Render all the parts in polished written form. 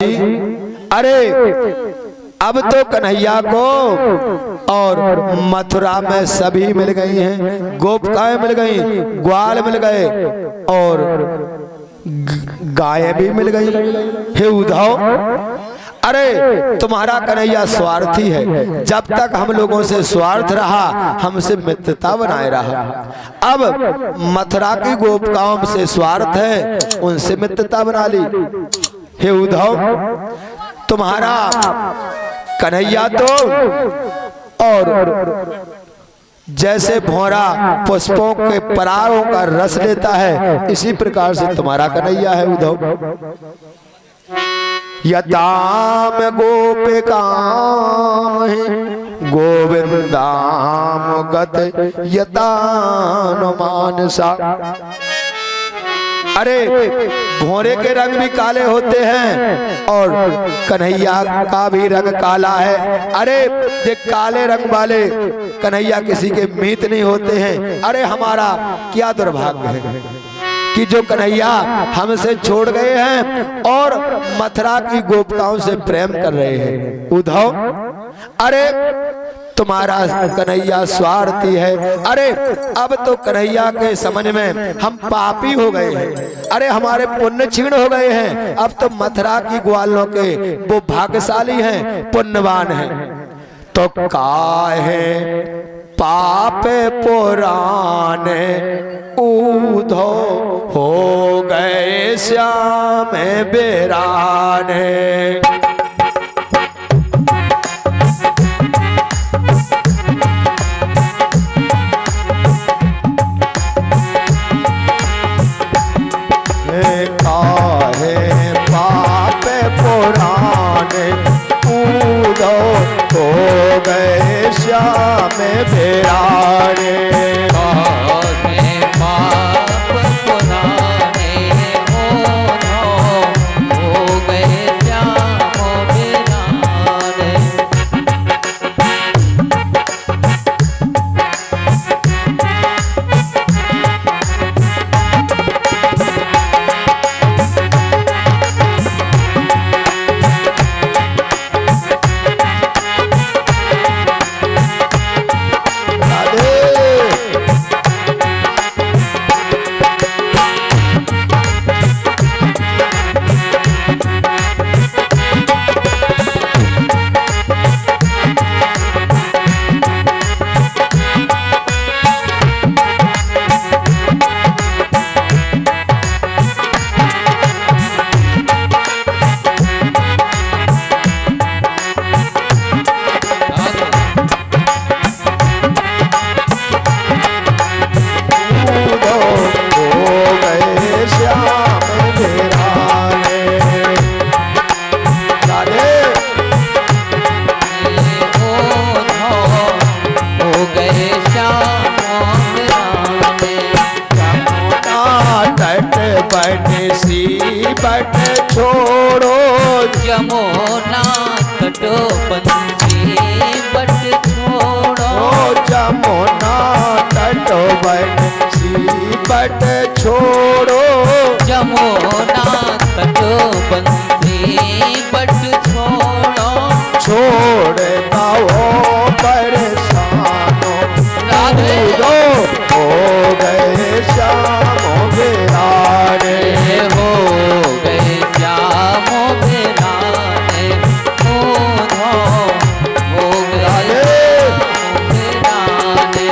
अरे अब तो कन्हैया को और मथुरा में सभी मिल गई हैं, गोपिकाएं मिल गई, ग्वाल मिल गए और गायें भी मिल गई। हे उद्धव, अरे तुम्हारा कन्हैया स्वार्थी है, जब तक हम लोगों से स्वार्थ रहा हमसे मित्रता बनाए रहा। अब मथुरा की गोपिकाओं से स्वार्थ है, उनसे मित्रता बना ली। हे उद्धव, तुम्हारा कन्हैया तो और जैसे भौरा पुष्पों के परागों का रस लेता है, इसी प्रकार से तुम्हारा कन्हैया है उद्धव। यताम गोपिकाम गोविंदाम गत यतान मानसा। अरे भौरे के रंग भी काले होते हैं और कन्हैया का भी रंग काला है। अरे ये काले रंग वाले कन्हैया किसी के मीत नहीं होते हैं। अरे हमारा क्या दुर्भाग्य है कि जो कन्हैया हमसे छोड़ गए हैं और मथुरा की गोपिकाओं से प्रेम कर रहे हैं। उद्धव, अरे तुम्हारा कन्हैया स्वार्थी है। अरे अब तो कन्हैया के समझ में हम पापी हो गए हैं। अरे हमारे पुण्य क्षीण हो गए हैं। अब तो मथुरा की ग्वालों के वो भाग्यशाली हैं, पुण्यवान हैं। तो काहे पाप पुराने उद्धव हो गए श्याम बेराने। काहे पाप पुराने उद्धव हो गए श्याम बेराने। बट छोड़ो जमुना तटो बंसी बट छोड़ो जमुना तटो बंसी बट छोड़ो जमुना तटो बंसी बट छोड़ो छोड़ता हो परेशानो राधे हो गए श्यामो बेराने। हो गए श्यामो बेराने। हो गए बेराने।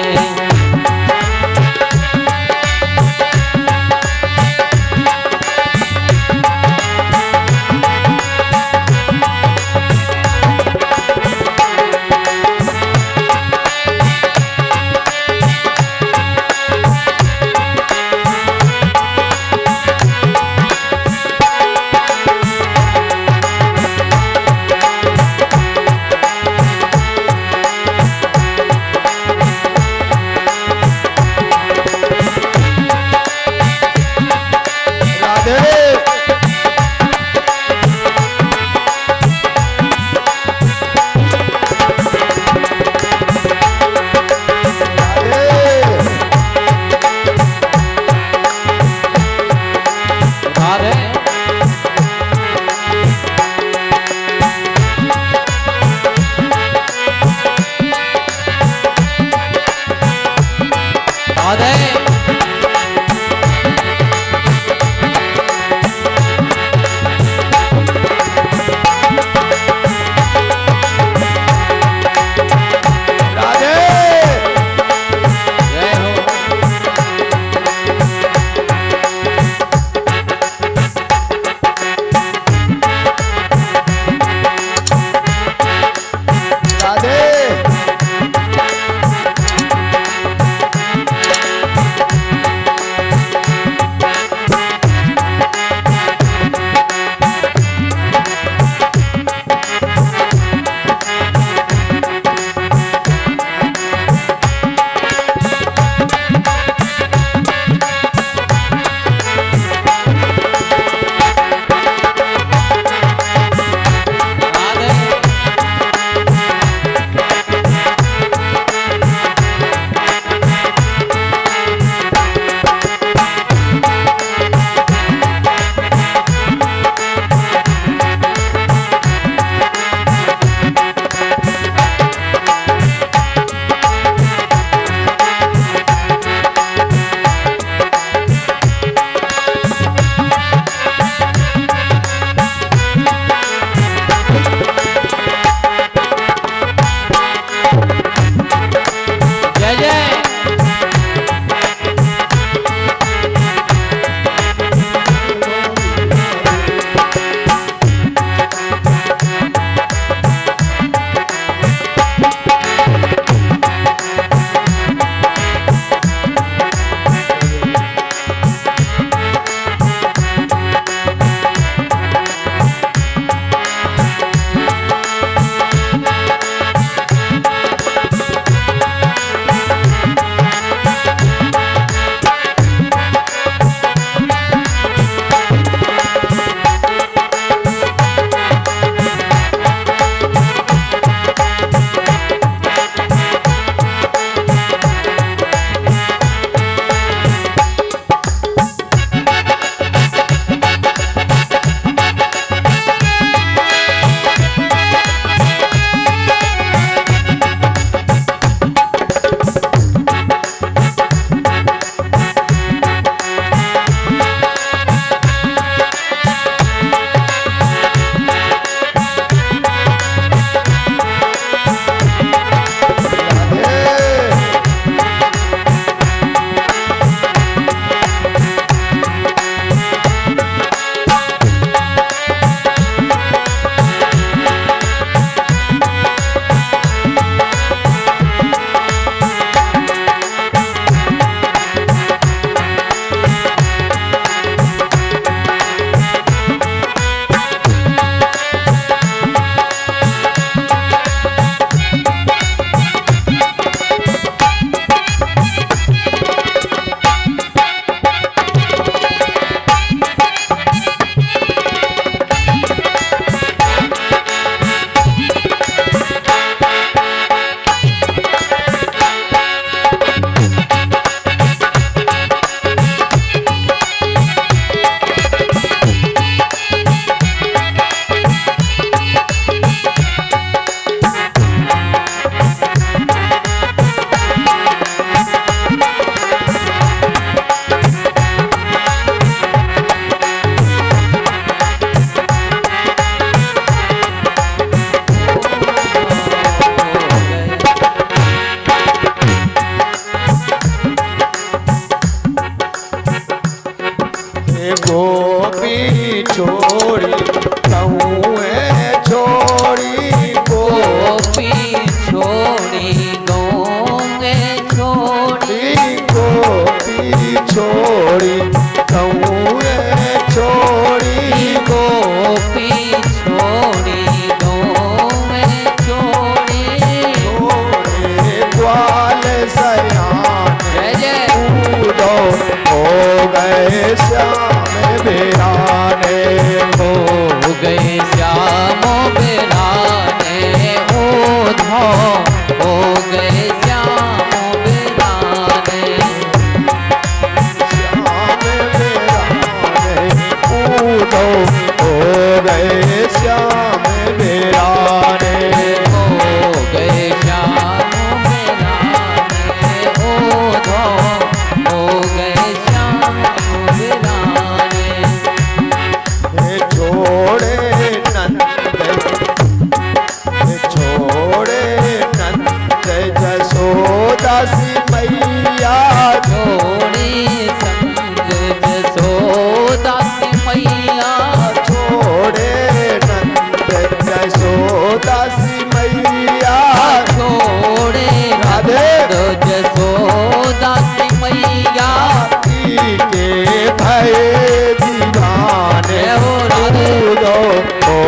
हो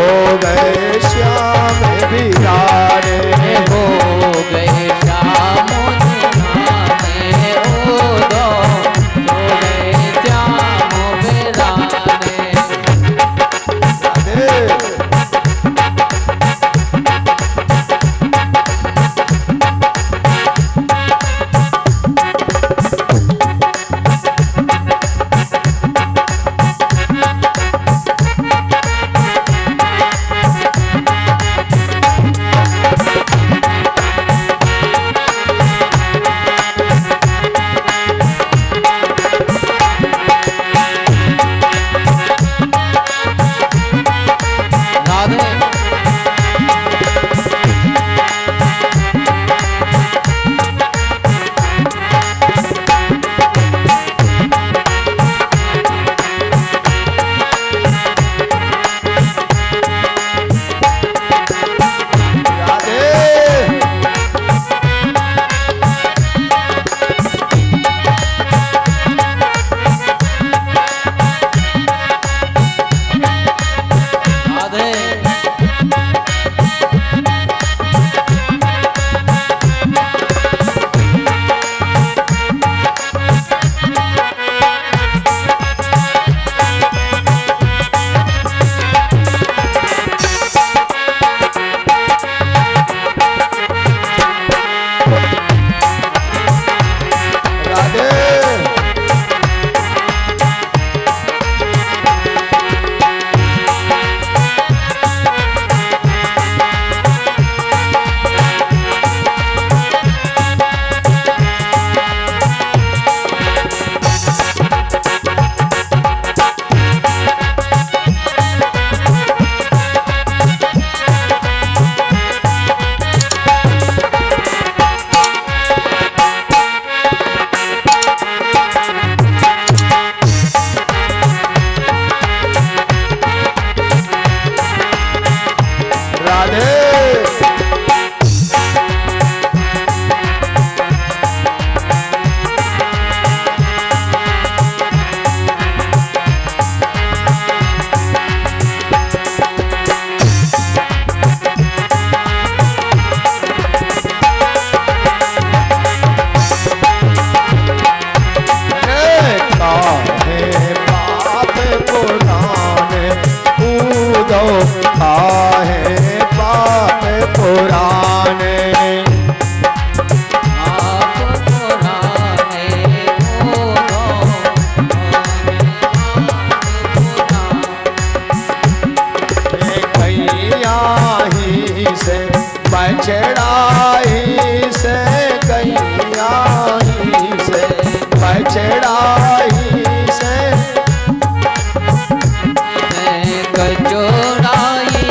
गए श्याम बिराने। हो गए श्याम बिराने, ओ दो हो गए श्याम बिराने। राधे राधे राधे राधे राधे राधे काहे पाप पुराने कूदो काहे पाप पुराने। आप पुराने, ओ दो कैया ही से बछड़ाई से कैया ही से बछड़ाई से कचोड़ाई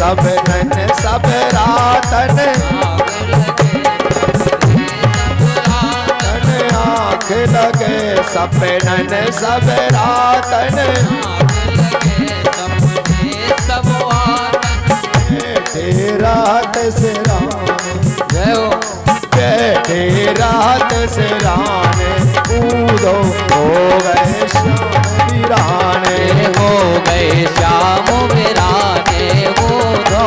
सब नन सब रातन आँख लगे सपनन सब रातन रात से बैठे रात से राने कूदो हो गए श्याम वीराने हो गए श्याम वीराने कूदो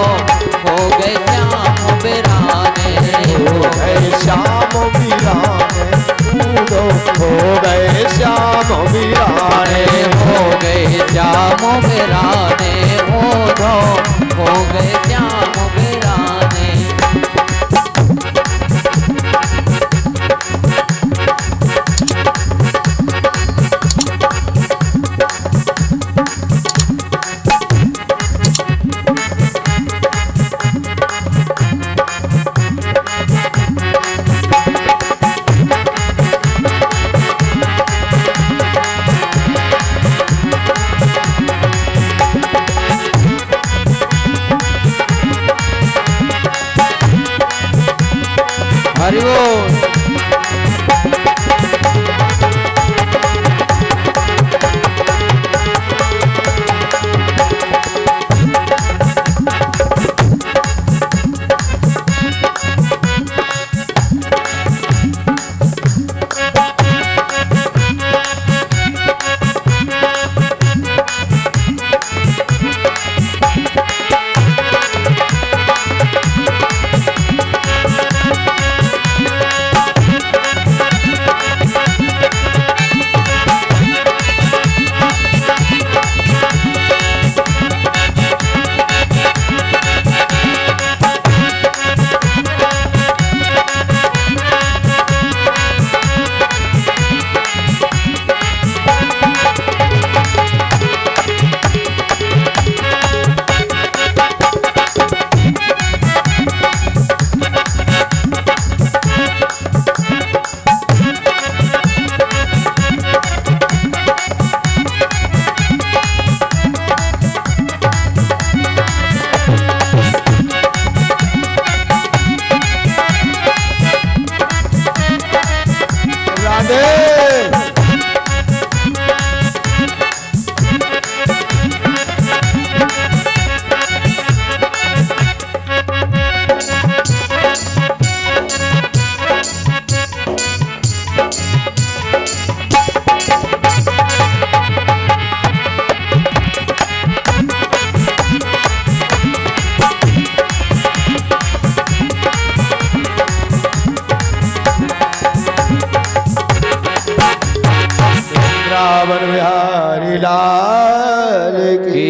हो गए श्याम वीराने हो गए श्याम वीराने कूदो हो गए श्याम वीराने हो गए श्याम वीराने कूदो हो गए श्याम वीराने हरि बोल। वृंदावन बिहारी लाल की